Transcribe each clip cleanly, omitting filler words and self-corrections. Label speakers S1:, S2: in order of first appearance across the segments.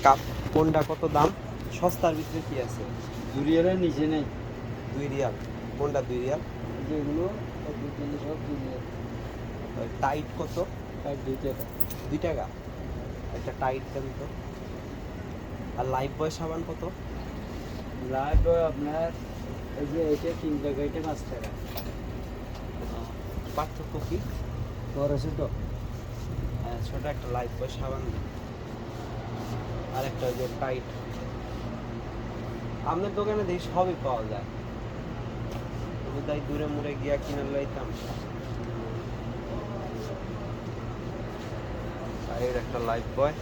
S1: Cup কোনটা কত দাম? সস্তার ভিতরে কি আছে?
S2: 2 রিয়ালের নিচে নেই।
S1: 2 রিয়াল। কোনটা 2 রিয়াল?
S2: যেগুলো দুটো সব 2 রিয়াল।
S1: টাইট কত?
S2: আর 2 টাকা।
S1: 2 টাকা। একটা টাইট দেন তো। আর লাইফ বয় সাবান কত?
S2: লাইভ আপনার এই যে এটা 3 টাকা, এটা 5 টাকা।
S1: পার্থক্য কি?
S2: বড় ছোট।
S1: ছোট একটা লাইফ বয় সাবান দিন। আর একটা ওই যে টাইট। আপনার দোকানে দেখি সবই পাওয়া যায়। তাই দূরে মুড়ে গিয়া কিনে লাইতাম। আর এর একটা লাইফ বয়,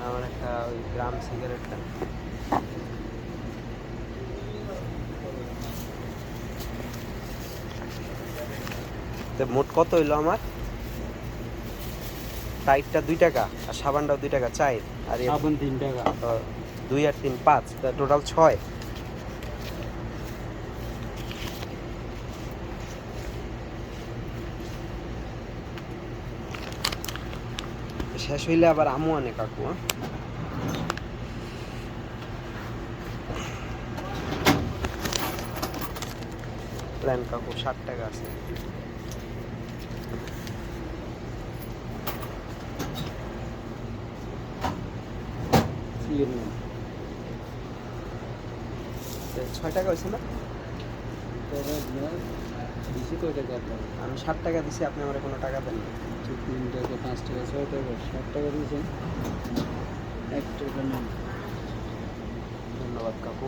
S1: আমার একটা ওই গ্রাম সিগারেটটা। তো মোট কত হইলো আমার? টাইটটা 2 টাকা আর সাবানটাও 2 টাকা, 4। আর
S2: সাবান 3 টাকা।
S1: 2 আর 3 5, তা টোটাল 6। শেষ হইলে আবার আমু আনে কাকু। প্ল্যান কাকু 60 টাকা আছে।
S2: সিএনএন
S1: 6 টাকা হয়েছে না?
S2: তবে আপনার বেশি কয় টাকা আপনার?
S1: আমি 60 টাকা দিছি, আপনি আমার কোনো টাকা দেন না।
S2: 3 টাকা, 5 টাকা, 6 টাকা, 7 টাকা দিয়েছেন। 1 টাকা নেন।
S1: ধন্যবাদ কাকু।